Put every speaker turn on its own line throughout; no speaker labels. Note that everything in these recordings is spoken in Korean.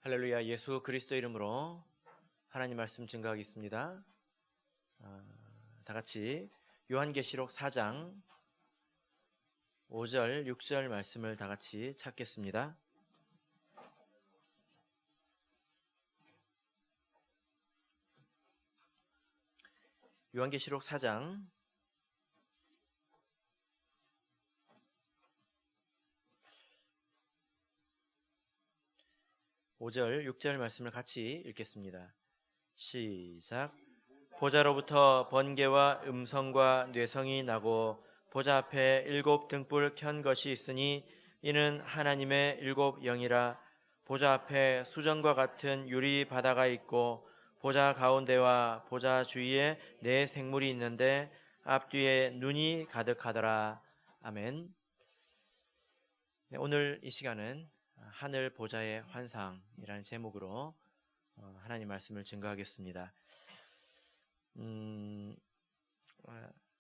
할렐루야. 예수 그리스도 이름으로 하나님 말씀 증거하겠습니다. 다 같이 요한계시록 4장 5절 6절 말씀을 다 같이 찾겠습니다. 요한계시록 4장 5절 6절 말씀을 같이 읽겠습니다. 시작. 보좌로부터 번개와 음성과 뇌성이 나고 보좌 앞에 7 등불 켠 것이 있으니 이는 하나님의 7 영이라. 보좌 앞에 수정과 같은 유리 바다가 있고 보좌 가운데와 보좌 주위에 4 생물이 있는데 앞뒤에 눈이 가득하더라. 아멘. 네, 오늘 이 시간은 하늘 보좌의 환상이라는 제목으로 하나님 말씀을 증거하겠습니다.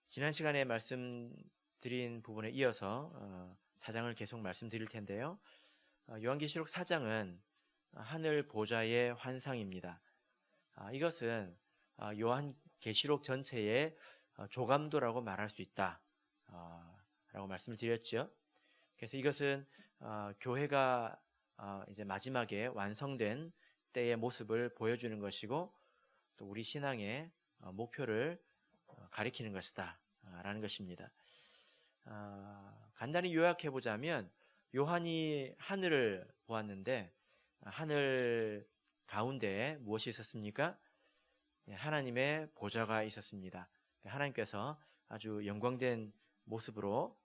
지난 시간에 말씀드린 부분에 이어서 4장을 계속 말씀드릴 텐데요. 요한계시록 4장은 하늘 보좌의 환상입니다. 이것은 요한계시록 전체의 조감도라고 말할 수 있다 라고 말씀을 드렸죠. 그래서 이것은 교회가 이제 마지막에 완성된 때의 모습을 보여주는 것이고 또 우리 신앙의 목표를 가리키는 것이다 라는 것입니다. 간단히 요약해 보자면 요한이 하늘을 보았는데 하늘 가운데에 무엇이 있었습니까? 하나님의 보좌가 있었습니다. 하나님께서 아주 영광된 모습으로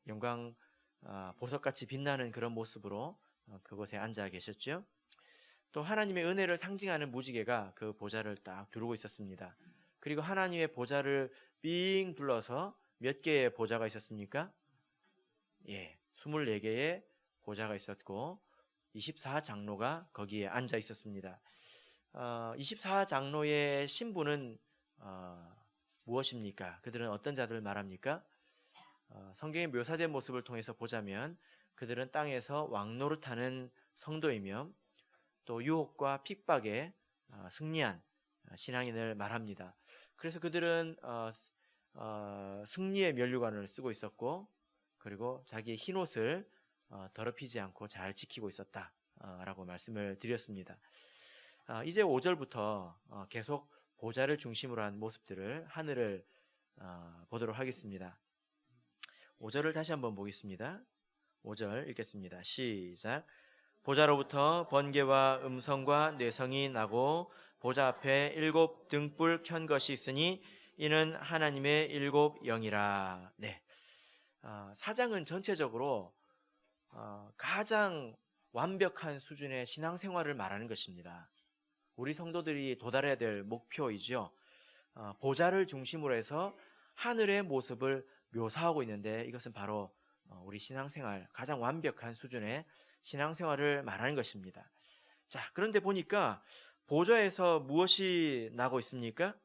보석같이 빛나는 그런 모습으로 그곳에 앉아 계셨죠. 또 하나님의 은혜를 상징하는 무지개가 그 보좌를 딱 두르고 있었습니다. 그리고 하나님의 보좌를 삥 둘러서 몇 개의 보좌가 있었습니까? 24개의 보좌가 있었고 24장로가 거기에 앉아 있었습니다. 24장로의 신분은 무엇입니까? 그들은 어떤 자들을 말합니까? 성경에 묘사된 모습을 통해서 보자면 그들은 땅에서 왕노릇하는 성도이며 또 유혹과 핍박에 승리한 신앙인을 말합니다. 그래서 그들은 승리의 면류관을 쓰고 있었고 그리고 자기의 흰옷을 더럽히지 않고 잘 지키고 있었다라고 말씀을 드렸습니다. 이제 5절부터 계속 보좌를 중심으로 한 모습들을 하늘을 보도록 하겠습니다. 5절을 다시 한번 보겠습니다. 5절 읽겠습니다. 시작. 보좌로부터 번개와 음성과 뇌성이 나고 보좌 앞에 7 등불 켠 것이 있으니 이는 하나님의 7 영이라. 네. 4장은 전체적으로 가장 완벽한 수준의 신앙생활을 말하는 것입니다. 우리 성도들이 도달해야 될 목표이죠. 보좌를 중심으로 해서 하늘의 모습을 묘사하고 있는데 이것은 바로 우리 신앙생활 가장 완벽한 수준의 신앙생활을 말하는 것입니다. 자, 그런데 보니까 보좌에서 무엇이 나고 있습니까?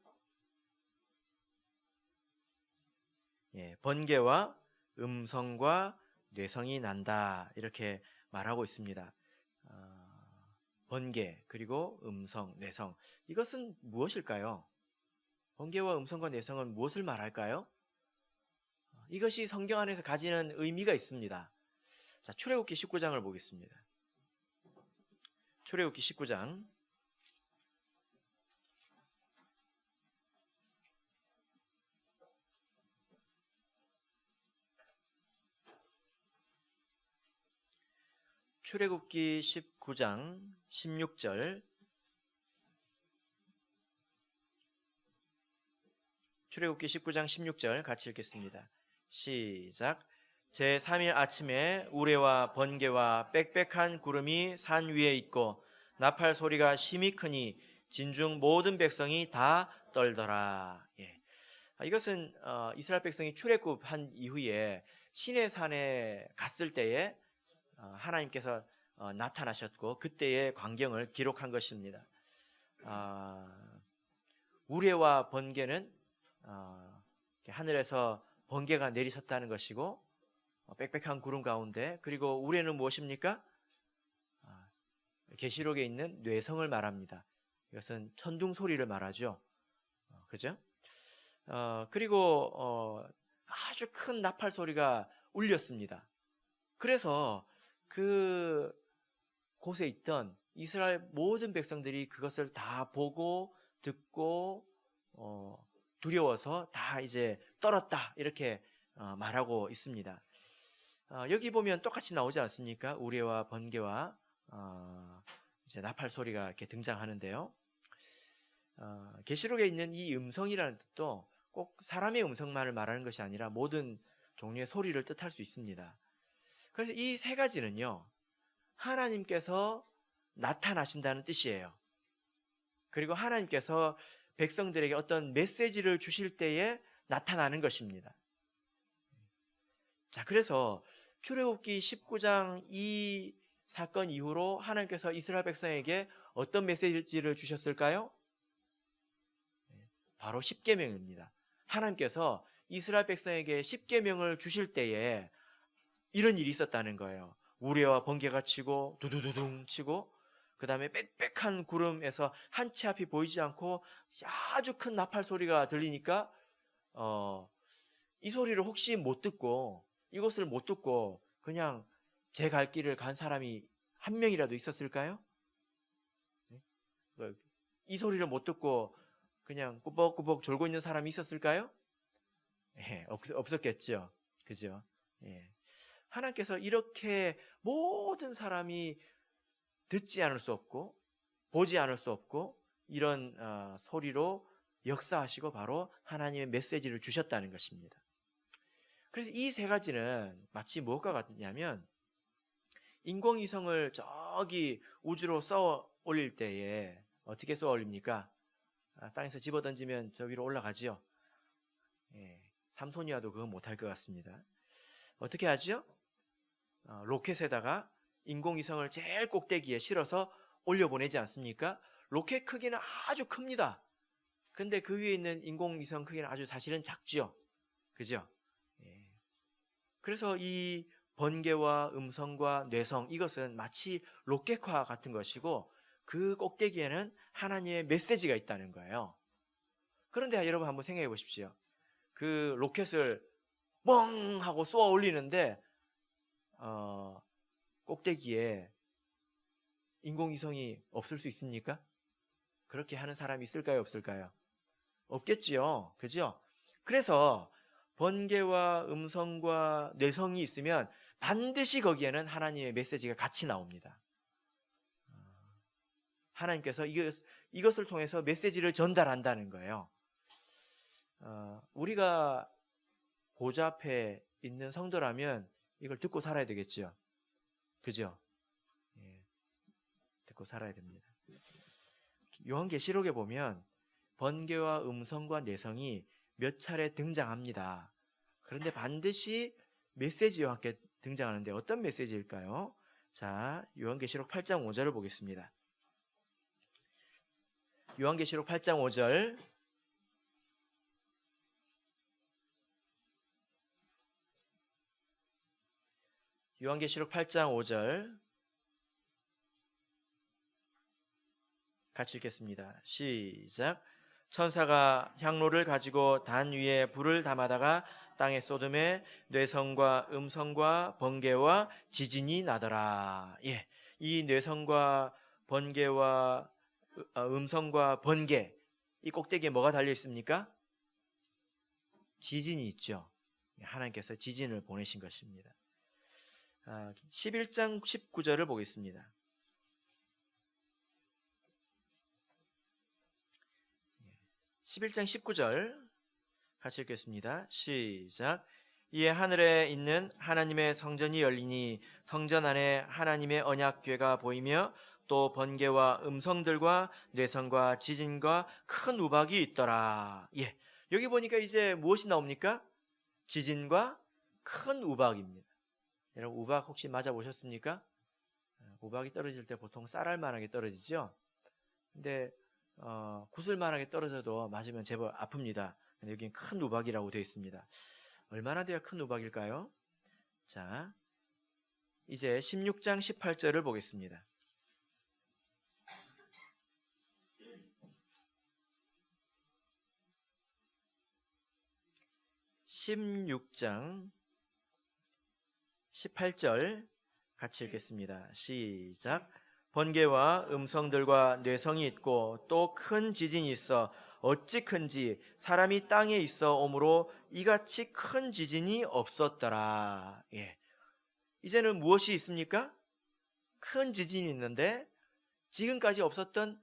번개와 음성과 뇌성이 난다 이렇게 말하고 있습니다. 번개 그리고 음성, 뇌성 이것은 무엇일까요? 번개와 음성과 뇌성은 무엇을 말할까요? 이것이 성경 안에서 가지는 의미가 있습니다. 자, 출애굽기 19장을 보겠습니다. 출애굽기 19장 출애굽기 19장 16절 출애굽기 19장 16절 같이 읽겠습니다. 시작. 제3일 아침에 우레와 번개와 빽빽한 구름이 산 위에 있고 나팔 소리가 심히 크니 진중 모든 백성이 다 떨더라. 이것은 이스라엘 백성이 출애굽한 이후에 시내산에 갔을 때에 하나님께서 나타나셨고 그때의 광경을 기록한 것입니다. 우레와 번개는 하늘에서 번개가 내리셨다는 것이고 빽빽한 구름 가운데 그리고 우레는 무엇입니까? 계시록에 있는 뇌성을 말합니다. 이것은 천둥 소리를 말하죠. 그죠? 그리고 아주 큰 나팔 소리가 울렸습니다. 그래서 그 곳에 있던 이스라엘 모든 백성들이 그것을 다 보고 듣고 두려워서 다 이제 떨었다 이렇게 말하고 있습니다. 여기 보면 똑같이 나오지 않습니까? 우레와 번개와 이제 나팔 소리가 이렇게 등장하는데요. 계시록에 있는 이 음성이라는 뜻도 꼭 사람의 음성만을 말하는 것이 아니라 모든 종류의 소리를 뜻할 수 있습니다. 그래서 이 세 가지는요, 하나님께서 나타나신다는 뜻이에요. 그리고 하나님께서 백성들에게 어떤 메시지를 주실 때에 나타나는 것입니다. 자, 그래서 출애굽기 19장 이 사건 이후로 하나님께서 이스라엘 백성에게 어떤 메시지를 주셨을까요? 바로 십계명입니다. 하나님께서 이스라엘 백성에게 십계명을 주실 때에 이런 일이 있었다는 거예요. 우레와 번개가 치고 두두두둥 치고 그 다음에 빽빽한 구름에서 한 치 앞이 보이지 않고 아주 큰 나팔 소리가 들리니까 이 소리를 혹시 못 듣고 이것을 못 듣고 그냥 제 갈 길을 간 사람이 한 명이라도 있었을까요? 이 소리를 못 듣고 그냥 꾸벅꾸벅 졸고 있는 사람이 있었을까요? 예, 없었겠죠. 그죠? 예. 하나님께서 이렇게 모든 사람이 듣지 않을 수 없고 보지 않을 수 없고 이런 소리로 역사하시고 바로 하나님의 메시지를 주셨다는 것입니다. 그래서 이 세 가지는 마치 무엇과 같냐면 인공위성을 저기 우주로 쏘아 올릴 때에 어떻게 쏘아 올립니까? 땅에서 집어던지면 저 위로 올라가지요. 예, 삼손이와도 그건 못할 것 같습니다. 어떻게 하죠? 로켓에다가 인공위성을 제일 꼭대기에 실어서 올려보내지 않습니까? 로켓 크기는 아주 큽니다. 근데 그 위에 있는 인공위성 크기는 아주 사실은 작죠. 그죠? 예. 그래서 이 번개와 음성과 뇌성 이것은 마치 로켓과 같은 것이고 그 꼭대기에는 하나님의 메시지가 있다는 거예요. 그런데 여러분 한번 생각해 보십시오. 그 로켓을 뻥 하고 쏘아 올리는데 꼭대기에 인공위성이 없을 수 있습니까? 그렇게 하는 사람이 있을까요? 없을까요? 없겠지요. 그죠? 그래서 번개와 음성과 뇌성이 있으면 반드시 거기에는 하나님의 메시지가 같이 나옵니다. 하나님께서 이것을 통해서 메시지를 전달한다는 거예요. 우리가 보좌 앞에 있는 성도라면 이걸 듣고 살아야 되겠죠. 그죠? 예, 듣고 살아야 됩니다. 요한계시록에 보면 번개와 음성과 뇌성이 몇 차례 등장합니다. 그런데 반드시 메시지와 함께 등장하는데 어떤 메시지일까요? 자, 요한계시록 8장 5절을 보겠습니다. 요한계시록 8장 5절 요한계시록 8장 5절 같이 읽겠습니다. 시작. 천사가 향로를 가지고 단 위에 불을 담아다가 땅에 쏟음에 뇌성과 음성과 번개와 지진이 나더라. 예, 이 뇌성과 번개와 음성과 번개 이 꼭대기에 뭐가 달려 있습니까? 지진이 있죠. 하나님께서 지진을 보내신 것입니다. 11장 19절을 보겠습니다. 11장 19절 같이 읽겠습니다. 시작. 이에 하늘에 있는 하나님의 성전이 열리니 성전 안에 하나님의 언약궤가 보이며 또 번개와 음성들과 뇌성과 지진과 큰 우박이 있더라. 예, 여기 보니까 이제 무엇이 나옵니까? 지진과 큰 우박입니다. 여러분 우박 혹시 맞아보셨습니까? 우박이 떨어질 때 보통 쌀알만하게 떨어지죠. 근데 구슬만하게 떨어져도 맞으면 제법 아픕니다. 근데 여기는 큰 우박이라고 되어 있습니다. 얼마나 돼야 큰 우박일까요? 자, 이제 16장 18절을 보겠습니다. 16장 18절 같이 읽겠습니다. 시작. 번개와 음성들과 뇌성이 있고 또 큰 지진이 있어 어찌 큰지 사람이 땅에 있어 오므로 이같이 큰 지진이 없었더라. 예. 이제는 무엇이 있습니까? 큰 지진이 있는데 지금까지 없었던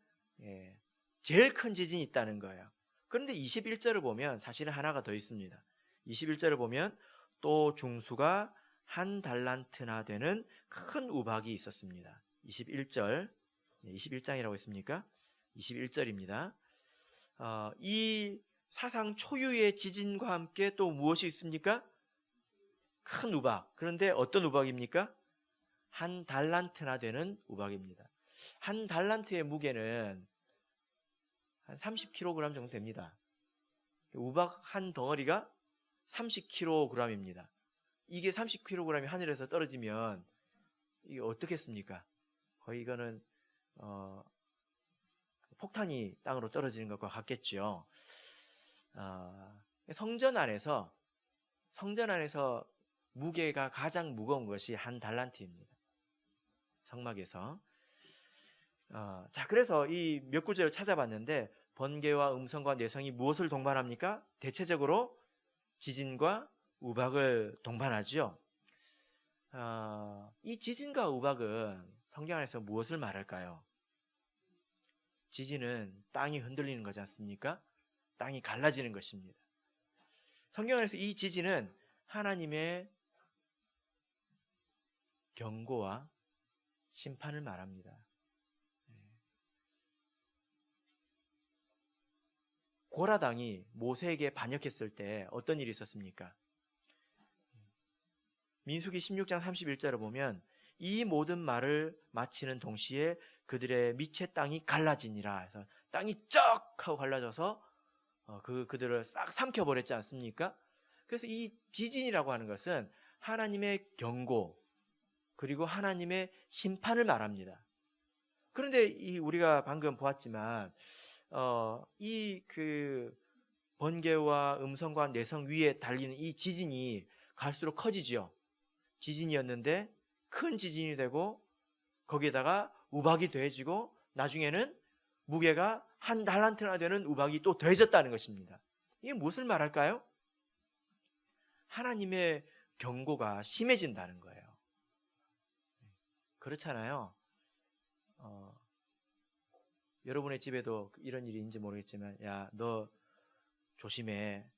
제일 큰 지진이 있다는 거예요. 그런데 21절을 보면 사실은 하나가 더 있습니다. 21절을 보면 또 중수가 한 달란트나 되는 큰 우박이 있었습니다. 21절, 21장이라고 했습니까? 21절입니다. 이 사상 초유의 지진과 함께 또 무엇이 있습니까? 큰 우박. 그런데 어떤 우박입니까? 한 달란트나 되는 우박입니다. 한 달란트의 무게는 한 30kg 정도 됩니다. 우박 한 덩어리가 30kg입니다. 이게 30kg이 하늘에서 떨어지면 이게 어떻겠습니까? 거의 이거는 폭탄이 땅으로 떨어지는 것과 같겠죠. 성전 안에서 무게가 가장 무거운 것이 한 달란트입니다. 성막에서. 자, 그래서 이 몇 구절을 찾아봤는데 번개와 음성과 뇌성이 무엇을 동반합니까? 대체적으로 지진과 우박을 동반하죠. 이 지진과 우박은 성경 안에서 무엇을 말할까요? 지진은 땅이 흔들리는 거지 않습니까? 땅이 갈라지는 것입니다. 성경 안에서 이 지진은 하나님의 경고와 심판을 말합니다. 고라당이 모세에게 반역했을 때 어떤 일이 있었습니까? 민수기 16장 31절을 보면 이 모든 말을 마치는 동시에 그들의 밑에 땅이 갈라지니라 해서 땅이 쩍 하고 갈라져서 그들을 싹 삼켜버렸지 않습니까? 그래서 이 지진이라고 하는 것은 하나님의 경고 그리고 하나님의 심판을 말합니다. 그런데 우리가 방금 보았지만 이 번개와 음성과 뇌성 위에 달리는 이 지진이 갈수록 커지죠. 지진이었는데 큰 지진이 되고 거기에다가 우박이 더해지고 나중에는 무게가 한 달란트나 되는 우박이 또 더해졌다는 것입니다. 이게 무엇을 말할까요? 하나님의 경고가 심해진다는 거예요. 그렇잖아요. 여러분의 집에도 이런 일이 있는지 모르겠지만 야, 너 조심해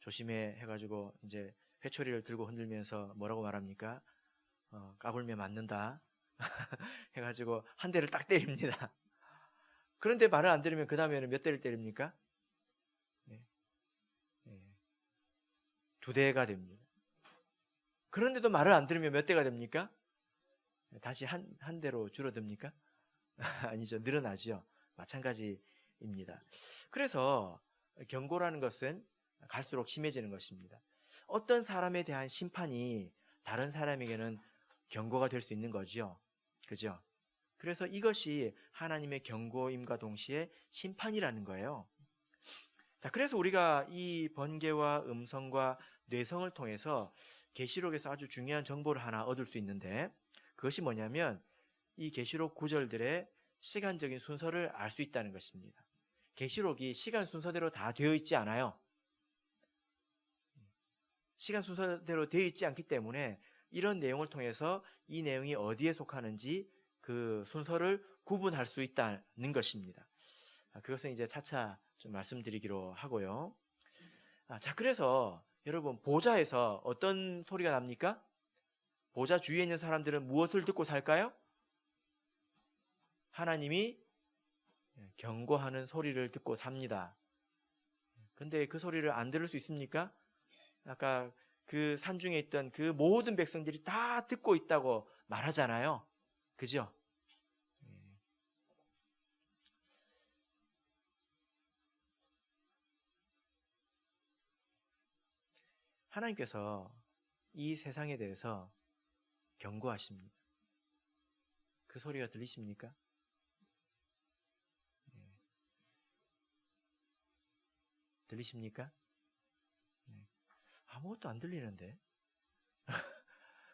해가지고 이제 회초리를 들고 흔들면서 뭐라고 말합니까? 까불면 맞는다 해가지고 한 대를 딱 때립니다. 그런데 말을 안 들으면 그 다음에는 몇 대를 때립니까? 두 대가 됩니다. 그런데도 말을 안 들으면 몇 대가 됩니까? 다시 한 대로 줄어듭니까? 아니죠. 늘어나죠. 마찬가지입니다. 그래서 경고라는 것은 갈수록 심해지는 것입니다. 어떤 사람에 대한 심판이 다른 사람에게는 경고가 될 수 있는 거죠. 그죠? 그래서 이것이 하나님의 경고임과 동시에 심판이라는 거예요. 자, 그래서 우리가 이 번개와 음성과 뇌성을 통해서 계시록에서 아주 중요한 정보를 하나 얻을 수 있는데 그것이 뭐냐면 이 계시록 구절들의 시간적인 순서를 알 수 있다는 것입니다. 계시록이 시간 순서대로 다 되어 있지 않아요. 시간 순서대로 되어 있지 않기 때문에 이런 내용을 통해서 이 내용이 어디에 속하는지 그 순서를 구분할 수 있다는 것입니다. 그것은 이제 차차 좀 말씀드리기로 하고요. 자, 그래서 여러분 보좌에서 어떤 소리가 납니까? 보좌 주위에 있는 사람들은 무엇을 듣고 살까요? 하나님이 경고하는 소리를 듣고 삽니다. 근데 그 소리를 안 들을 수 있습니까? 아까 그 산중에 있던 그 모든 백성들이 다 듣고 있다고 말하잖아요. 그죠? 하나님께서 이 세상에 대해서 경고하십니다. 그 소리가 들리십니까? 들리십니까? 아무것도 안 들리는데?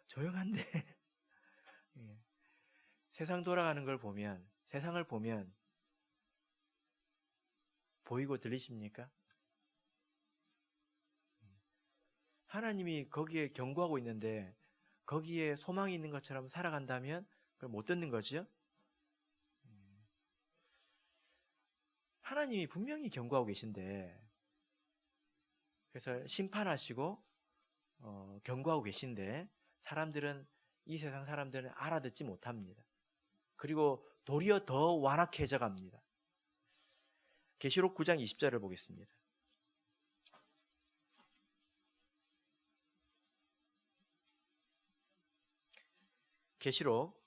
조용한데? 예. 세상 돌아가는 걸 보면, 세상을 보면 보이고 들리십니까? 하나님이 거기에 경고하고 있는데 거기에 소망이 있는 것처럼 살아간다면 그걸 못 듣는 거죠. 하나님이 분명히 경고하고 계신데, 그래서 심판하시고 경고하고 계신데 사람들은, 이 세상 사람들은 알아듣지 못합니다. 그리고 도리어 더 완악해져 갑니다. 계시록 9장 20절을 보겠습니다. 계시록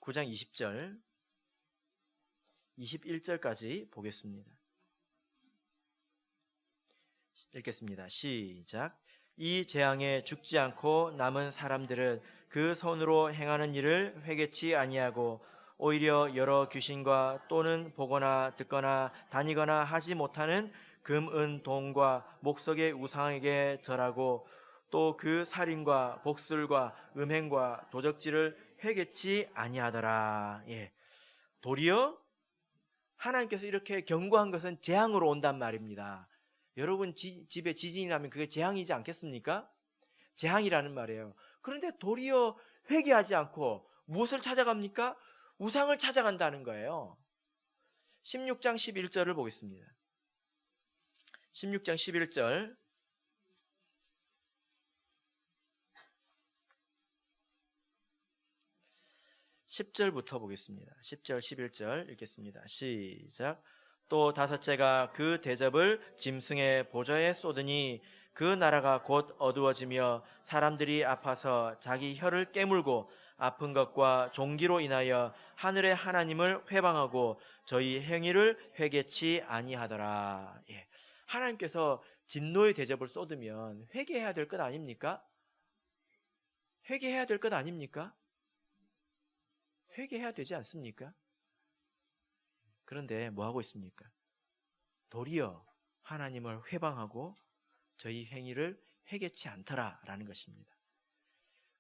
9장 20절 21절까지 보겠습니다. 읽겠습니다. 시작. 이 재앙에 죽지 않고 남은 사람들은 그 손으로 행하는 일을 회개치 아니하고 오히려 여러 귀신과 또는 보거나 듣거나 다니거나 하지 못하는 금, 은, 동과 목석의 우상에게 절하고 또 그 살인과 복술과 음행과 도적질을 회개치 아니하더라. 예. 도리어 하나님께서 이렇게 경고한 것은 재앙으로 온단 말입니다. 여러분 집에 지진이 나면 그게 재앙이지 않겠습니까? 재앙이라는 말이에요. 그런데 도리어 회개하지 않고 무엇을 찾아갑니까? 우상을 찾아간다는 거예요. 16장 11절을 보겠습니다. 16장 11절 10절부터 보겠습니다. 10절 11절 읽겠습니다. 시작. 또 다섯째가 그 대접을 짐승의 보좌에 쏟으니 그 나라가 곧 어두워지며 사람들이 아파서 자기 혀를 깨물고 아픈 것과 종기로 인하여 하늘의 하나님을 회방하고 저희 행위를 회개치 아니하더라. 예. 하나님께서 진노의 대접을 쏟으면 회개해야 될 것 아닙니까? 회개해야 될 것 아닙니까? 회개해야 되지 않습니까? 그런데 뭐 하고 있습니까? 도리어 하나님을 회방하고 저희 행위를 회개치 않더라라는 것입니다.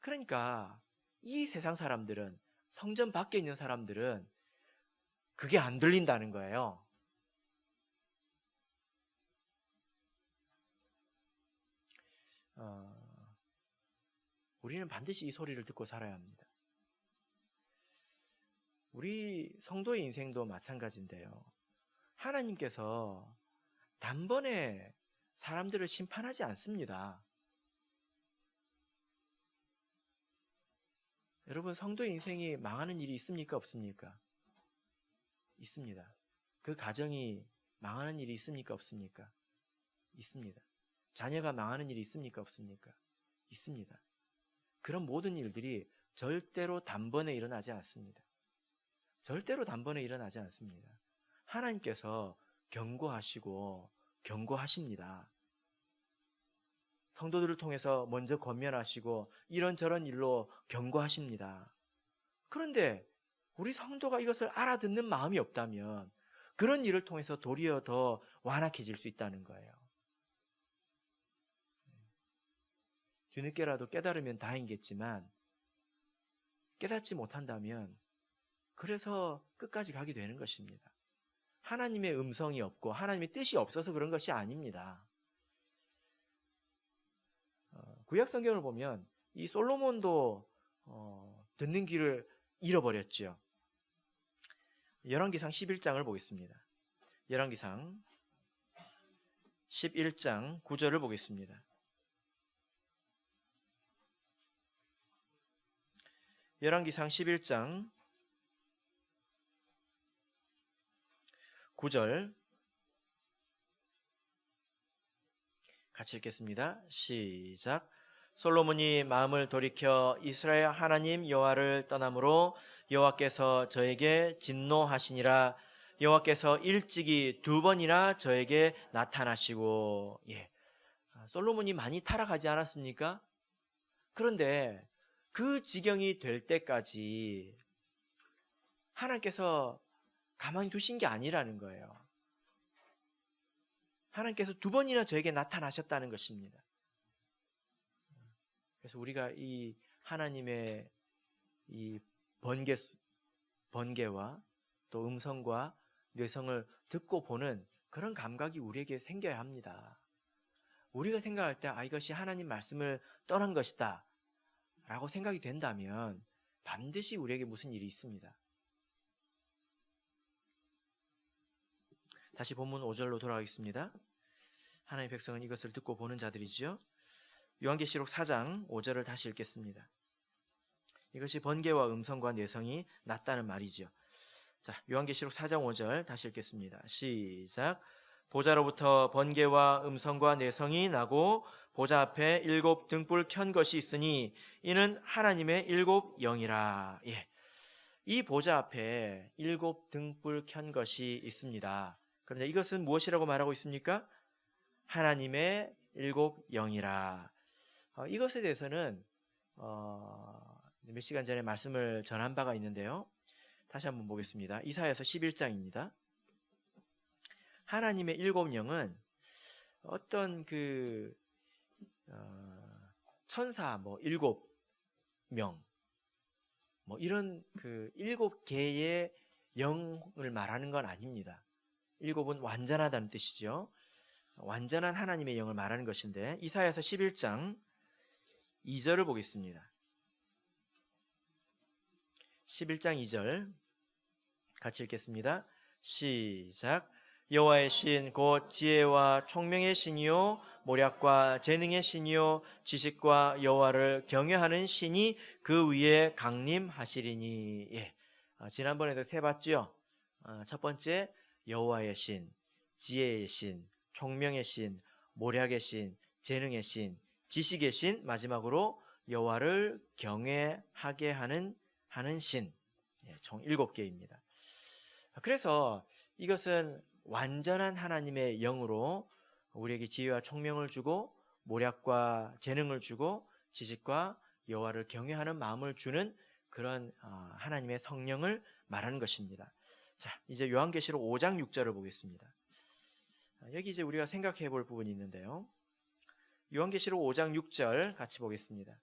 그러니까 이 세상 사람들은, 성전 밖에 있는 사람들은 그게 안 들린다는 거예요. 우리는 반드시 이 소리를 듣고 살아야 합니다. 우리 성도의 인생도 마찬가지인데요. 하나님께서 단번에 사람들을 심판하지 않습니다. 여러분, 성도의 인생이 망하는 일이 있습니까? 없습니까? 있습니다. 그 가정이 망하는 일이 있습니까? 없습니까? 있습니다. 자녀가 망하는 일이 있습니까? 없습니까? 있습니다. 그런 모든 일들이 절대로 단번에 일어나지 않습니다. 절대로 단번에 일어나지 않습니다. 하나님께서 경고하시고 경고하십니다. 성도들을 통해서 먼저 권면하시고 이런저런 일로 경고하십니다. 그런데 우리 성도가 이것을 알아듣는 마음이 없다면 그런 일을 통해서 도리어 더 완악해질 수 있다는 거예요. 뒤늦게라도 깨달으면 다행이겠지만 깨닫지 못한다면 그래서 끝까지 가게 되는 것입니다. 하나님의 음성이 없고 하나님의 뜻이 없어서 그런 것이 아닙니다. 구약 성경을 보면 이 솔로몬도 듣는 귀를 잃어버렸죠. 열왕기상 11장을 보겠습니다. 열왕기상 11장 9절을 보겠습니다. 열왕기상 11장 9절 같이 읽겠습니다. 시작. 솔로몬이 마음을 돌이켜 이스라엘 하나님 여호와를 떠남으로 여호와께서 저에게 진노하시니라. 여호와께서 일찍이 2번이나 저에게 나타나시고. 솔로몬이 많이 타락하지 않았습니까? 그런데 그 지경이 될 때까지 하나님께서 가만히 두신 게 아니라는 거예요. 하나님께서 2번이나 저에게 나타나셨다는 것입니다. 그래서 우리가 이 하나님의 이 번개와 또 음성과 뇌성을 듣고 보는 그런 감각이 우리에게 생겨야 합니다. 우리가 생각할 때 이것이 하나님 말씀을 떠난 것이다 라고 생각이 된다면 반드시 우리에게 무슨 일이 있습니다. 다시 본문 5절로 돌아가겠습니다. 하나님의 백성은 이것을 듣고 보는 자들이지요. 요한계시록 4장 5절을 다시 읽겠습니다. 이것이 번개와 음성과 뇌성이 났다는 말이죠. 자, 요한계시록 4장 5절 다시 읽겠습니다. 시작. 보좌로부터 번개와 음성과 뇌성이 나고 보좌 앞에 7 등불 켠 것이 있으니 이는 하나님의 7 영이라. 예. 이 보좌 앞에 7 등불 켠 것이 있습니다. 그런데 이것은 무엇이라고 말하고 있습니까? 하나님의 7 영이라. 이것에 대해서는 몇 시간 전에 말씀을 전한 바가 있는데요. 다시 한번 보겠습니다. 이사야서 11장입니다. 하나님의 7 영은 어떤 천사 7명 이런 7개의 영을 말하는 건 아닙니다. 7은 완전하다는 뜻이죠. 완전한 하나님의 영을 말하는 것인데 이사야서 11장 2절을 보겠습니다. 11장 2절 같이 읽겠습니다. 시작. 여호와의 신 곧 지혜와 총명의 신이요 모략과 재능의 신이요 지식과 여호와를 경외하는 신이 그 위에 강림하시리니. 예. 지난번에도 세 봤죠. 첫 번째 여호와의 신, 지혜의 신, 총명의 신, 모략의 신, 재능의 신, 지식의 신, 마지막으로 여호와를 경외하게 하는 신. 총 7개입니다. 그래서 이것은 완전한 하나님의 영으로 우리에게 지혜와 총명을 주고 모략과 재능을 주고 지식과 여호와를 경외하는 마음을 주는 그런 하나님의 성령을 말하는 것입니다. 자, 이제 요한계시록 5장 6절을 보겠습니다. 여기 이제 우리가 생각해 볼 부분이 있는데요. 요한계시록 5장 6절 같이 보겠습니다.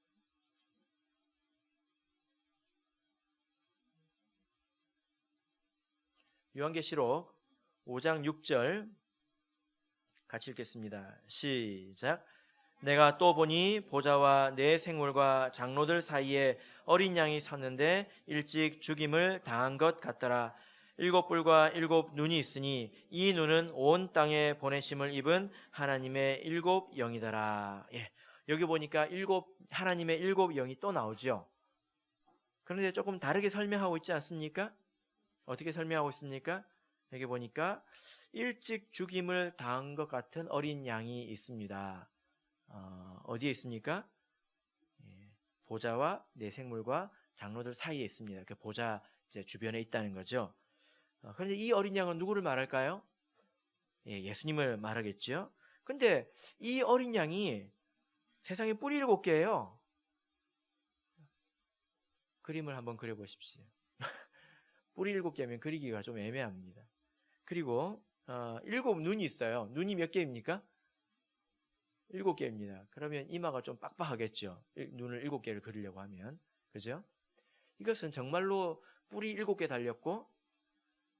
요한계시록 5장 6절 같이 읽겠습니다. 시작. 내가 또 보니 보좌와 네 생물과 장로들 사이에 어린 양이 섰는데 일찍 죽임을 당한 것 같더라. 7 뿔과 7 눈이 있으니 이 눈은 온 땅에 보내심을 입은 하나님의 7 영이더라. 예. 여기 보니까 하나님의 7 영이 또 나오죠. 그런데 조금 다르게 설명하고 있지 않습니까? 어떻게 설명하고 있습니까? 여기 보니까 일찍 죽임을 당한 것 같은 어린 양이 있습니다. 어디에 있습니까? 보좌와 네 생물과 장로들 사이에 있습니다. 그 보좌 이제 주변에 있다는 거죠. 그런데 이 어린 양은 누구를 말할까요? 예수님을 말하겠죠. 근데 이 어린 양이 세상에 뿔이 7개예요. 그림을 한번 그려보십시오. 뿔이 7개면 그리기가 좀 애매합니다. 그리고 7 눈이 있어요. 눈이 몇 개입니까? 7개입니다. 그러면 이마가 좀 빡빡하겠죠. 눈을 7개를 그리려고 하면. 그죠? 이것은 정말로 뿔이 7개 달렸고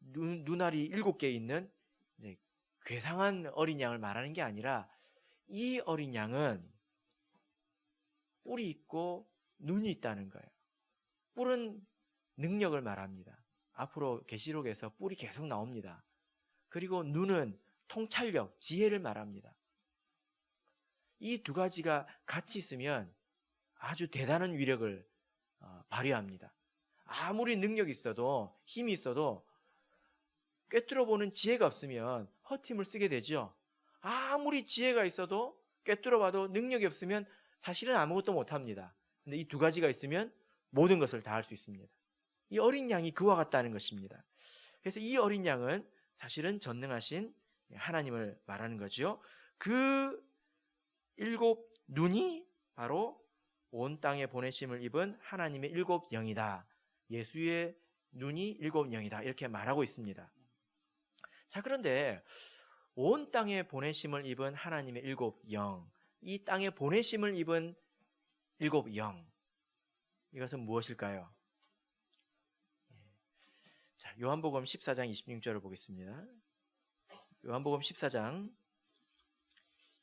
눈알이 7개 있는 이제 괴상한 어린 양을 말하는 게 아니라 이 어린 양은 뿔이 있고 눈이 있다는 거예요. 뿔은 능력을 말합니다. 앞으로 계시록에서 뿔이 계속 나옵니다. 그리고 눈은 통찰력, 지혜를 말합니다. 이 두 가지가 같이 있으면 아주 대단한 위력을 발휘합니다. 아무리 능력이 있어도 힘이 있어도 꿰뚫어보는 지혜가 없으면 헛힘을 쓰게 되죠. 아무리 지혜가 있어도 꿰뚫어봐도 능력이 없으면 사실은 아무것도 못합니다. 근데 이 두 가지가 있으면 모든 것을 다 할 수 있습니다. 이 어린 양이 그와 같다는 것입니다. 그래서 이 어린 양은 사실은 전능하신 하나님을 말하는 거죠. 그 7 눈이 바로 온 땅에 보내심을 입은 하나님의 7 영이다. 예수의 눈이 7 영이다. 이렇게 말하고 있습니다. 자, 그런데 온 땅에 보내심을 입은 하나님의 7 영, 이 땅에 보내심을 입은 일곱 영. 이것은 무엇일까요? 자, 요한복음 14장 26절을 보겠습니다. 요한복음 14장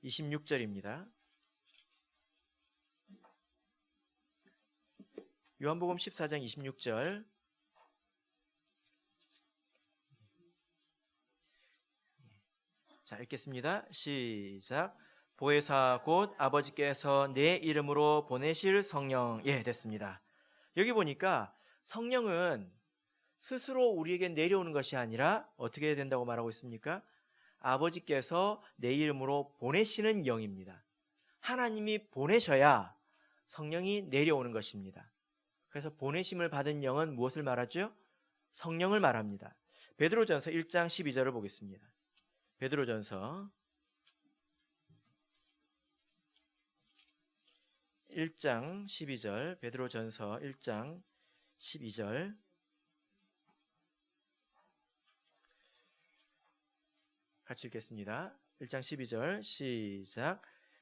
26절입니다. 요한복음 14장 26절. 자, 읽겠습니다. 시작. 보혜사 곧 아버지께서 내 이름으로 보내실 성령. 예, 됐습니다. 여기 보니까 성령은 스스로 우리에게 내려오는 것이 아니라 어떻게 된다고 말하고 있습니까? 아버지께서 내 이름으로 보내시는 영입니다. 하나님이 보내셔야 성령이 내려오는 것입니다. 그래서 보내심을 받은 영은 무엇을 말하죠? 성령을 말합니다. 베드로전서 1장 12절을 보겠습니다. 베드로전서 1장 12절, 베드로전서 1장 12절. 같이 읽겠습니다. 1장 12절 시작.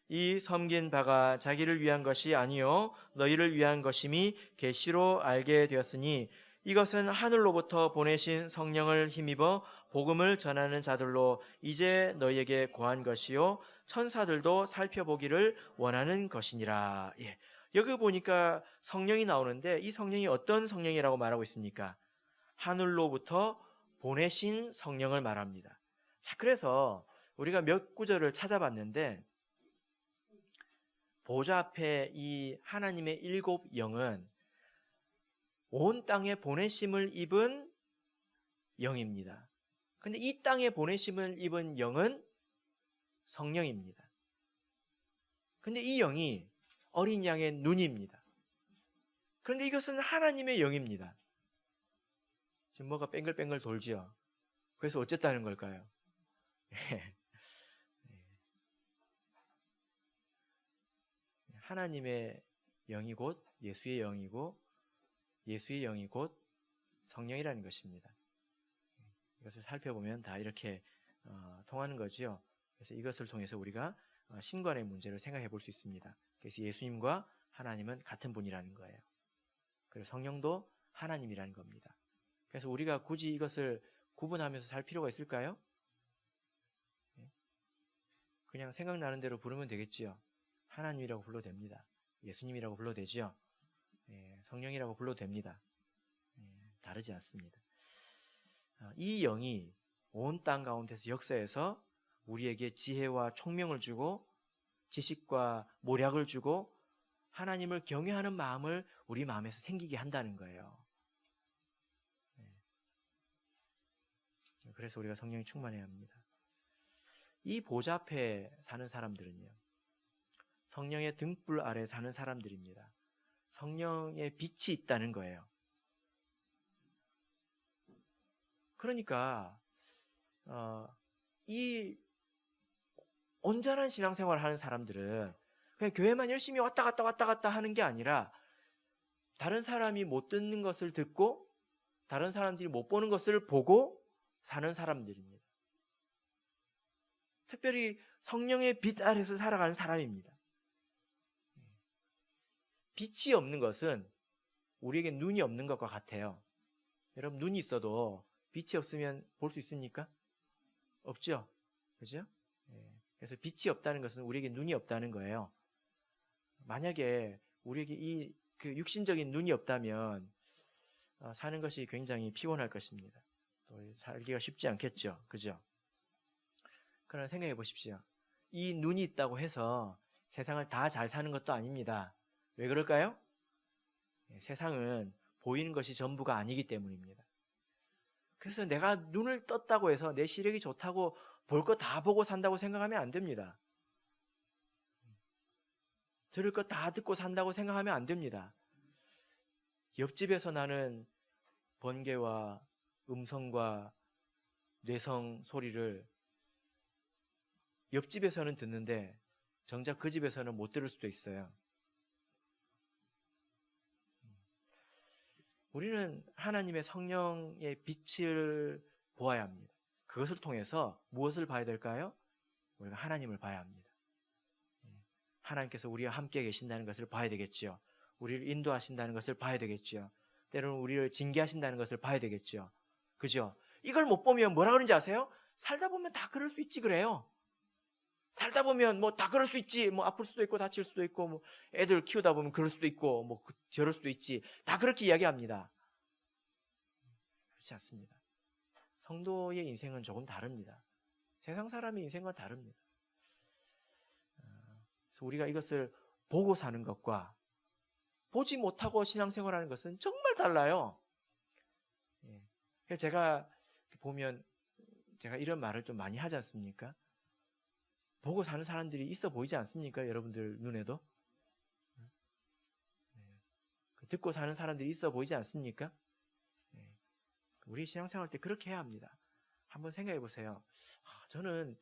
이 섬긴 바가 자기를 위한 것이 아니요 너희를 위한 것임이 계시로 알게 되었으니 이것은 하늘로부터 보내신 성령을 힘입어 복음을 전하는 자들로 이제 너희에게 고한 것이요 천사들도 살펴보기를 원하는 것이니라. 예. 여기 보니까 성령이 나오는데 이 성령이 어떤 성령이라고 말하고 있습니까? 하늘로부터 보내신 성령을 말합니다. 자, 그래서 우리가 몇 구절을 찾아봤는데 보좌 앞에 이 하나님의 일곱 영은 온 땅에 보내심을 입은 영입니다. 근데 이 땅에 보내심을 입은 영은 성령입니다. 근데 이 영이 어린 양의 눈입니다. 그런데 이것은 하나님의 영입니다. 지금 뭐가 뺑글뺑글 돌지요. 그래서 어쨌다는 걸까요? 하나님의 영이 곧 예수의 영이고 예수의 영이 곧 성령이라는 것입니다. 이것을 살펴보면 다 이렇게 통하는 거지요. 그래서 이것을 통해서 우리가 신관의 문제를 생각해 볼 수 있습니다. 그래서 예수님과 하나님은 같은 분이라는 거예요. 그리고 성령도 하나님이라는 겁니다. 그래서 우리가 굳이 이것을 구분하면서 살 필요가 있을까요? 그냥 생각나는 대로 부르면 되겠지요. 하나님이라고 불러도 됩니다. 예수님이라고 불러도 되지요. 성령이라고 불러도 됩니다. 다르지 않습니다. 이 영이 온 땅 가운데서 역사해서 우리에게 지혜와 총명을 주고 지식과 모략을 주고 하나님을 경외하는 마음을 우리 마음에서 생기게 한다는 거예요. 그래서 우리가 성령이 충만해야 합니다. 이 보좌 앞에 사는 사람들은요, 성령의 등불 아래 사는 사람들입니다. 성령의 빛이 있다는 거예요. 그러니까 이 온전한 신앙생활을 하는 사람들은 그냥 교회만 열심히 왔다 갔다 하는 게 아니라 다른 사람이 못 듣는 것을 듣고 다른 사람들이 못 보는 것을 보고 사는 사람들입니다. 특별히 성령의 빛 아래서 살아가는 사람입니다. 빛이 없는 것은 우리에게 눈이 없는 것과 같아요. 여러분, 눈이 있어도 빛이 없으면 볼 수 있습니까? 없죠? 그죠? 그래서 빛이 없다는 것은 우리에게 눈이 없다는 거예요. 만약에 우리에게 그 육신적인 눈이 없다면 사는 것이 굉장히 피곤할 것입니다. 또 살기가 쉽지 않겠죠. 그죠? 그러나 생각해 보십시오. 이 눈이 있다고 해서 세상을 다 잘 사는 것도 아닙니다. 왜 그럴까요? 세상은 보이는 것이 전부가 아니기 때문입니다. 그래서 내가 눈을 떴다고 해서 내 시력이 좋다고 볼 거 다 보고 산다고 생각하면 안 됩니다. 들을 거 다 듣고 산다고 생각하면 안 됩니다. 옆집에서 나는 번개와 음성과 뇌성 소리를 옆집에서는 듣는데 정작 그 집에서는 못 들을 수도 있어요. 우리는 하나님의 성령의 빛을 보아야 합니다. 그것을 통해서 무엇을 봐야 될까요? 우리가 하나님을 봐야 합니다. 하나님께서 우리와 함께 계신다는 것을 봐야 되겠지요. 우리를 인도하신다는 것을 봐야 되겠지요. 때로는 우리를 징계하신다는 것을 봐야 되겠지요. 그죠? 이걸 못 보면 뭐라 그러는지 아세요? 살다 보면 다 그럴 수 있지 그래요. 살다 보면 뭐 다 그럴 수 있지. 뭐 아플 수도 있고 다칠 수도 있고 뭐 애들 키우다 보면 그럴 수도 있고 뭐 저럴 수도 있지. 다 그렇게 이야기합니다. 그렇지 않습니다. 성도의 인생은 조금 다릅니다. 세상 사람의 인생과 다릅니다. 그래서 우리가 이것을 보고 사는 것과 보지 못하고 신앙생활하는 것은 정말 달라요. 제가 보면 제가 이런 말을 좀 많이 하지 않습니까? 보고 사는 사람들이 있어 보이지 않습니까? 여러분들 눈에도? 듣고 사는 사람들이 있어 보이지 않습니까? 우리 신앙생활 때 그렇게 해야 합니다. 한번 생각해 보세요. 저는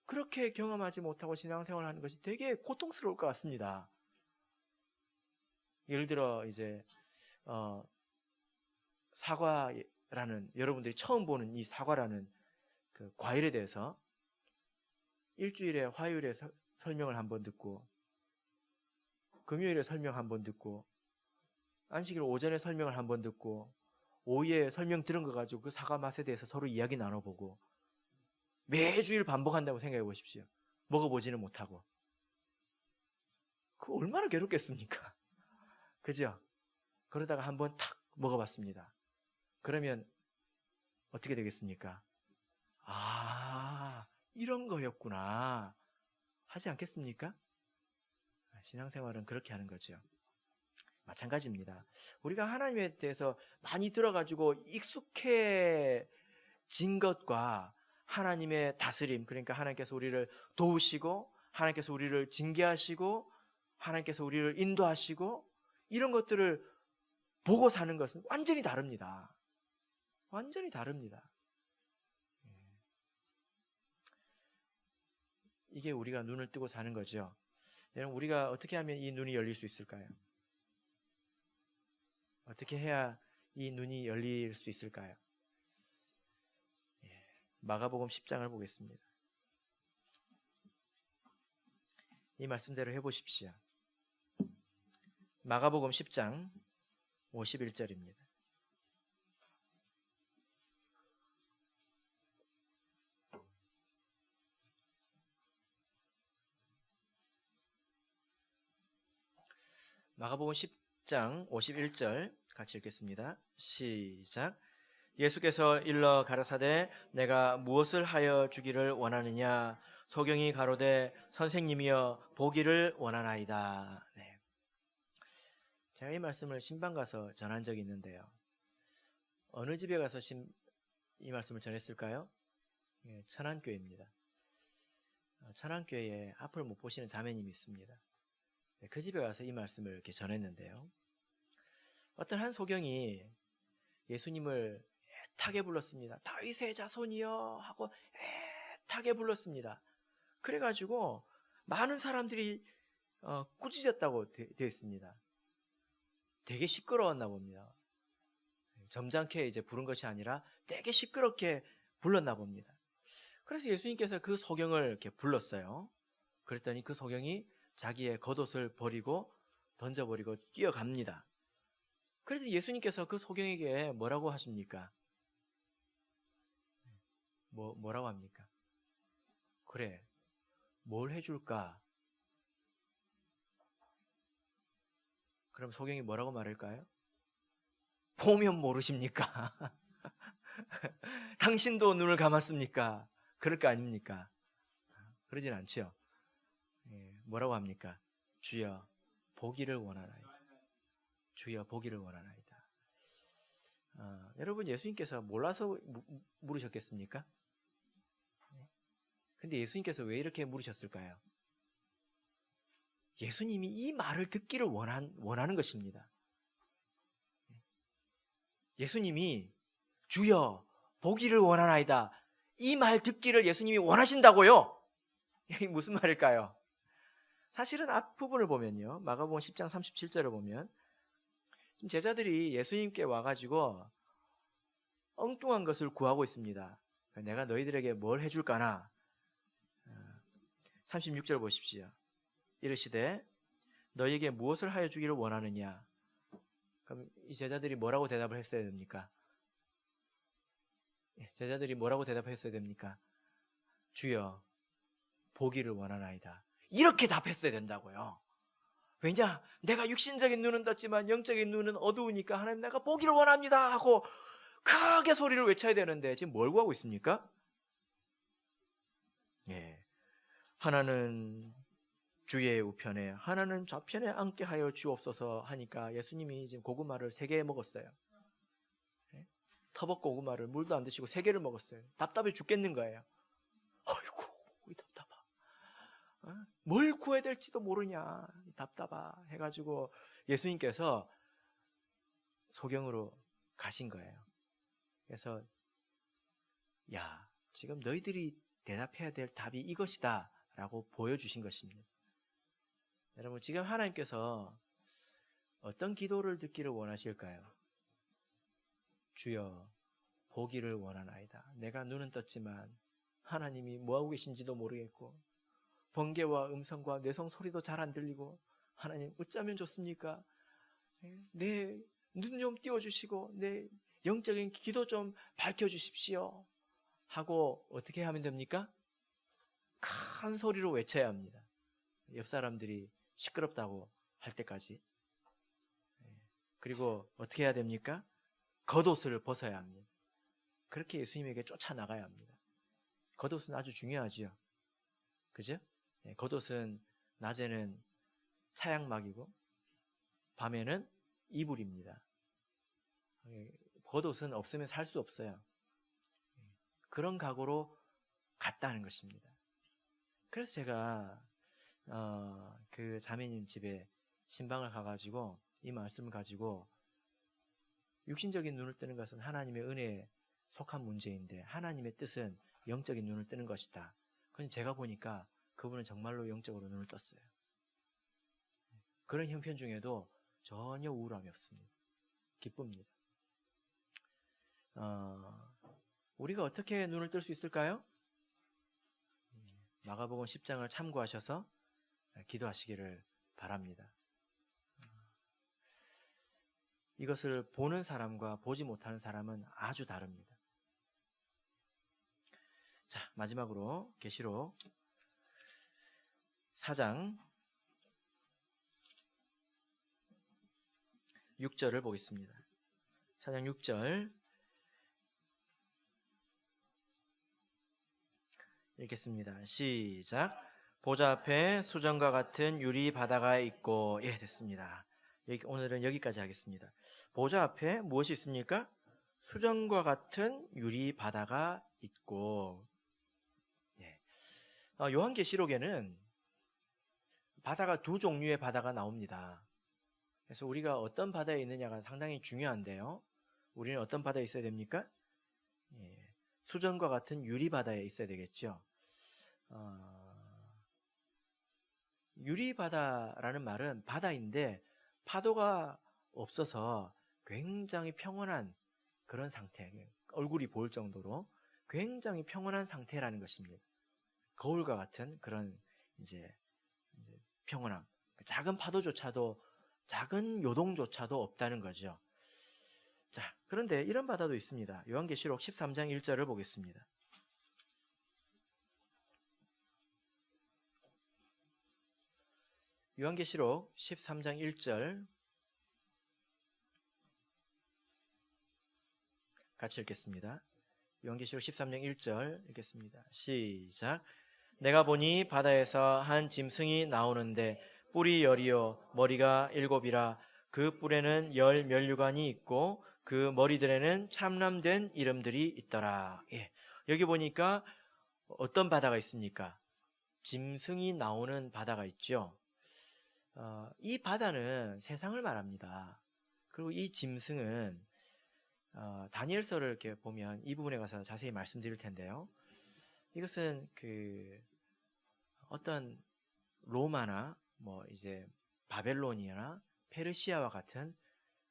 그렇게 경험하지 못하고 신앙생활을 하는 것이 되게 고통스러울 것 같습니다. 예를 들어 이제 사과라는, 여러분들이 처음 보는 이 사과라는 그 과일에 대해서 일주일에 화요일에 설명을 한번 듣고 금요일에 설명 한번 듣고 안식일 오전에 설명을 한번 듣고 오후에 설명 들은 거 가지고 그 사과 맛에 대해서 서로 이야기 나눠보고 매주일 반복한다고 생각해 보십시오. 먹어보지는 못하고. 그거 얼마나 괴롭겠습니까? 그죠? 그러다가 한번 탁 먹어봤습니다. 그러면 어떻게 되겠습니까? 이런 거였구나 하지 않겠습니까? 신앙생활은 그렇게 하는 거죠. 마찬가지입니다. 우리가 하나님에 대해서 많이 들어가지고 익숙해진 것과 하나님의 다스림, 그러니까 하나님께서 우리를 도우시고 하나님께서 우리를 징계하시고 하나님께서 우리를 인도하시고 이런 것들을 보고 사는 것은 완전히 다릅니다. 완전히 다릅니다. 이게 우리가 눈을 뜨고 사는 거죠. 여러분, 우리가 어떻게 하면 이 눈이 열릴 수 있을까요? 어떻게 해야 이 눈이 열릴 수 있을까요? 마가복음 10장을 보겠습니다. 이 말씀대로 해보십시오. 마가복음 10장 51절입니다. 마가복음 10장 51절 같이 읽겠습니다. 시작. 예수께서 일러 가라사대 내가 무엇을 하여 주기를 원하느냐? 소경이 가로되 선생님이여 보기를 원하나이다. 네. 제가 이 말씀을 신방 가서 전한 적이 있는데요. 어느 집에 가서 이 말씀을 전했을까요? 천안교회입니다. 천안교회에 앞을 못 보시는 자매님이 있습니다. 그 집에 와서 이 말씀을 이렇게 전했는데요. 어떤 한 소경이 예수님을 애타게 불렀습니다. 다윗의 자손이여 하고 애타게 불렀습니다. 그래가지고 많은 사람들이 꾸짖었다고 되어 있습니다. 되게 시끄러웠나 봅니다. 점잖게 이제 부른 것이 아니라 되게 시끄럽게 불렀나 봅니다. 그래서 예수님께서 그 소경을 이렇게 불렀어요. 그랬더니 그 소경이 자기의 겉옷을 버리고 던져버리고 뛰어갑니다. 그래서 예수님께서 그 소경에게 뭐라고 하십니까? 뭐라고 합니까? 그래, 뭘 해줄까? 그럼 소경이 뭐라고 말할까요? 보면 모르십니까? 당신도 눈을 감았습니까? 그럴 거 아닙니까? 그러진 않죠. 뭐라고 합니까? 주여 보기를 원하나이다. 주여 보기를 원하나이다. 여러분, 예수님께서 몰라서 물으셨겠습니까? 근데 예수님께서 왜 이렇게 물으셨을까요? 예수님이 이 말을 듣기를 원하는 것입니다. 예수님이 주여 보기를 원하나이다, 이 말 듣기를 예수님이 원하신다고요. 이게 무슨 말일까요? 사실은 앞부분을 보면요, 마가복음 10장 37절을 보면 제자들이 예수님께 와가지고 엉뚱한 것을 구하고 있습니다. 내가 너희들에게 뭘 해줄까나. 36절 보십시오. 이르시되 너희에게 무엇을 하여 주기를 원하느냐? 그럼 이 제자들이 뭐라고 대답을 했어야 됩니까? 제자들이 뭐라고 대답했어야 됩니까? 주여, 보기를 원하나이다. 이렇게 답했어야 된다고요. 왜냐? 내가 육신적인 눈은 떴지만 영적인 눈은 어두우니까 하나님 내가 보기를 원합니다 하고 크게 소리를 외쳐야 되는데 지금 뭘 구하고 있습니까? 하나는 주의 우편에 하나는 좌편에 앉게 하여 주옵소서 하니까 예수님이 지금 고구마를 3개 먹었어요. 터벅 고구마를 물도 안 드시고 3개를 먹었어요. 답답해 죽겠는 거예요. 아이고 이 답답하. 뭘 구해야 될지도 모르냐 답답하 해가지고 예수님께서 소경으로 가신 거예요. 그래서 야 지금 너희들이 대답해야 될 답이 이것이다 라고 보여주신 것입니다. 여러분 지금 하나님께서 어떤 기도를 듣기를 원하실까요? 주여 보기를 원하나이다. 내가 눈은 떴지만 하나님이 뭐하고 계신지도 모르겠고 번개와 음성과 뇌성 소리도 잘 안 들리고 하나님 어쩌면 좋습니까? 내 눈 좀 띄워주시고 내 영적인 기도 좀 밝혀주십시오 하고 어떻게 하면 됩니까? 큰 소리로 외쳐야 합니다. 옆 사람들이 시끄럽다고 할 때까지. 그리고 어떻게 해야 됩니까? 겉옷을 벗어야 합니다. 그렇게 예수님에게 쫓아나가야 합니다. 겉옷은 아주 중요하지요. 그죠? 겉옷은 낮에는 차양막이고 밤에는 이불입니다. 겉옷은 없으면 살 수 없어요. 그런 각오로 갔다는 것입니다. 그래서 제가 그 자매님 집에 신방을 가가지고 이 말씀을 가지고 육신적인 눈을 뜨는 것은 하나님의 은혜에 속한 문제인데 하나님의 뜻은 영적인 눈을 뜨는 것이다. 그런데 제가 보니까 그분은 정말로 영적으로 눈을 떴어요. 그런 형편 중에도 전혀 우울함이 없습니다. 기쁩니다. 우리가 어떻게 눈을 뜰 수 있을까요? 마가복음 10장을 참고하셔서 기도하시기를 바랍니다. 이것을 보는 사람과 보지 못하는 사람은 아주 다릅니다. 자, 마지막으로 계시록 4장 6절을 보겠습니다. 4장 6절 읽겠습니다. 시작. 보좌 앞에 수정과 같은 유리 바다가 있고, 됐습니다. 오늘은 여기까지 하겠습니다. 보좌 앞에 무엇이 있습니까? 수정과 같은 유리 바다가 있고, 요한계시록에는 바다가 2종류의 바다가 나옵니다. 그래서 우리가 어떤 바다에 있느냐가 상당히 중요한데요. 우리는 어떤 바다에 있어야 됩니까? 수정과 같은 유리 바다에 있어야 되겠죠. 유리 바다라는 말은 바다인데 파도가 없어서 굉장히 평온한 그런 상태, 얼굴이 보일 정도로 굉장히 평온한 상태라는 것입니다. 거울과 같은 그런 이제 평온함, 작은 파도조차도 작은 요동조차도 없다는 거죠. 자, 그런데 이런 바다도 있습니다. 요한계시록 13장 1절을 보겠습니다. 요한계시록 13장 1절 같이 읽겠습니다. 요한계시록 13장 1절 읽겠습니다. 시작. 내가 보니 바다에서 한 짐승이 나오는데 뿔이 10이요 머리가 7이라 그 뿔에는 10 면류관이 있고 그 머리들에는 참람된 이름들이 있더라. 여기 보니까 어떤 바다가 있습니까? 짐승이 나오는 바다가 있죠. 이 바다는 세상을 말합니다. 그리고 이 짐승은 다니엘서를 이렇게 보면 이 부분에 가서 자세히 말씀드릴 텐데요. 이것은 어떤 로마나 이제 바벨론이나 페르시아와 같은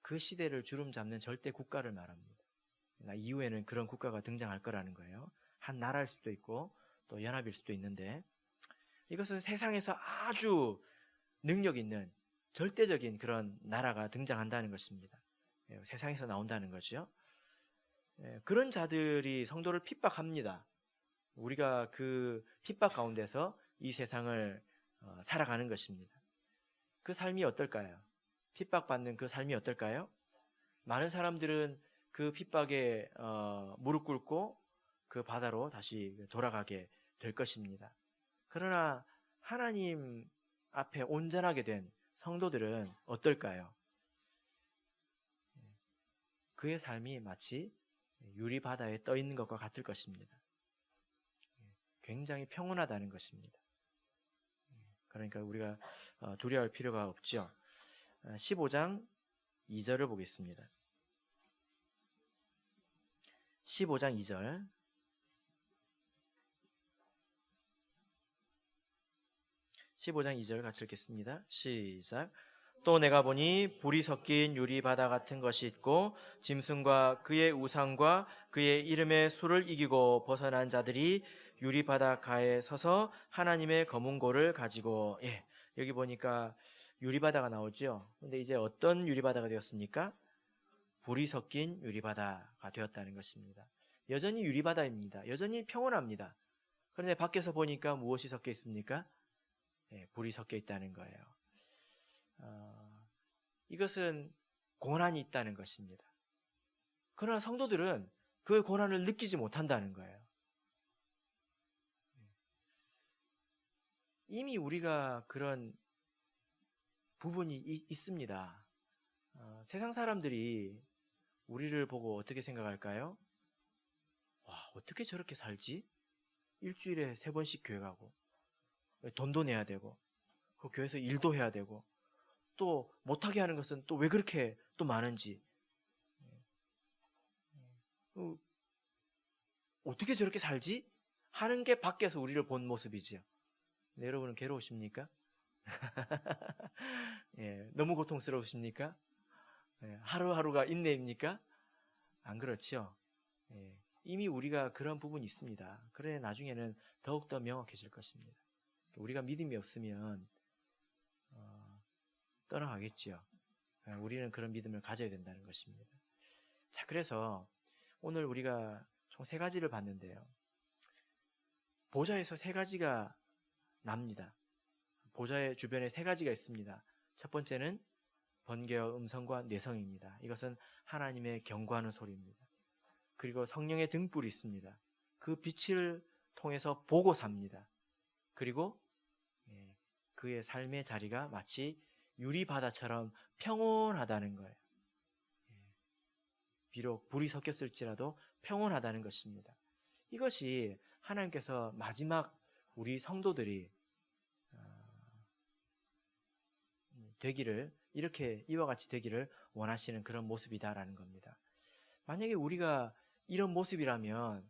그 시대를 주름 잡는 절대 국가를 말합니다. 이후에는 그런 국가가 등장할 거라는 거예요. 한 나라일 수도 있고 또 연합일 수도 있는데 이것은 세상에서 아주 능력 있는 절대적인 그런 나라가 등장한다는 것입니다. 세상에서 나온다는 거죠. 그런 자들이 성도를 핍박합니다. 우리가 그 핍박 가운데서 이 세상을 살아가는 것입니다. 그 삶이 어떨까요? 핍박받는 그 삶이 어떨까요? 많은 사람들은 그 핍박에 무릎 꿇고 그 바다로 다시 돌아가게 될 것입니다. 그러나 하나님 앞에 온전하게 된 성도들은 어떨까요? 그의 삶이 마치 유리바다에 떠 있는 것과 같을 것입니다. 굉장히 평온하다는 것입니다. 그러니까 우리가 두려워할 필요가 없죠. 15장 2절을 보겠습니다. 15장 2절. 같이 읽겠습니다. 시작. 또 내가 보니 불이 섞인 유리바다 같은 것이 있고 짐승과 그의 우상과 그의 이름의 수를 이기고 벗어난 자들이 유리바다 가에 서서 하나님의 검은 고를 가지고, 여기 보니까 유리바다가 나오죠. 근데 이제 어떤 유리바다가 되었습니까? 불이 섞인 유리바다가 되었다는 것입니다. 여전히 유리바다입니다. 여전히 평온합니다. 그런데 밖에서 보니까 무엇이 섞여 있습니까? 불이 섞여 있다는 거예요. 이것은 고난이 있다는 것입니다. 그러나 성도들은 그 고난을 느끼지 못한다는 거예요. 이미 우리가 그런 부분이 있습니다. 세상 사람들이 우리를 보고 어떻게 생각할까요? 와, 어떻게 저렇게 살지? 일주일에 3번씩 교회 가고 돈도 내야 되고 그 교회에서 일도 해야 되고 또 못하게 하는 것은 또 왜 그렇게 또 많은지, 어떻게 저렇게 살지? 하는 게 밖에서 우리를 본 모습이지요. 네, 여러분은 괴로우십니까? 너무 고통스러우십니까? 하루하루가 인내입니까? 안 그렇죠? 이미 우리가 그런 부분이 있습니다. 그래 나중에는 더욱더 명확해질 것입니다. 우리가 믿음이 없으면 떠나가겠지요. 우리는 그런 믿음을 가져야 된다는 것입니다. 자, 그래서 오늘 우리가 총 3가지를 봤는데요. 보좌에서 3가지가 납니다. 보좌의 주변에 3가지가 있습니다. 첫 번째는 번개와 음성과 뇌성입니다. 이것은 하나님의 경고하는 소리입니다. 그리고 성령의 등불이 있습니다. 그 빛을 통해서 보고 삽니다. 그리고 그의 삶의 자리가 마치 유리바다처럼 평온하다는 거예요. 비록 불이 섞였을지라도 평온하다는 것입니다. 이것이 하나님께서 마지막 우리 성도들이 되기를, 이렇게 이와 같이 되기를 원하시는 그런 모습이다라는 겁니다. 만약에 우리가 이런 모습이라면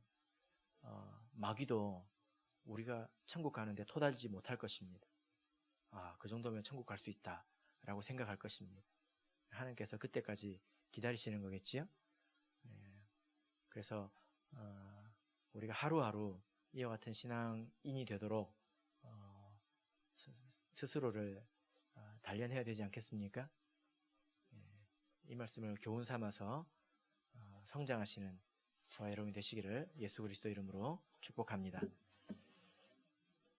마귀도 우리가 천국 가는데 토달지 못할 것입니다. 그 정도면 천국 갈 수 있다라고 생각할 것입니다. 하나님께서 그때까지 기다리시는 거겠지요? 그래서 우리가 하루하루 이와 같은 신앙인이 되도록 스스로를 단련해야 되지 않겠습니까? 이 말씀을 교훈 삼아서 성장하시는 저와 여러분이 되시기를 예수 그리스도 이름으로 축복합니다.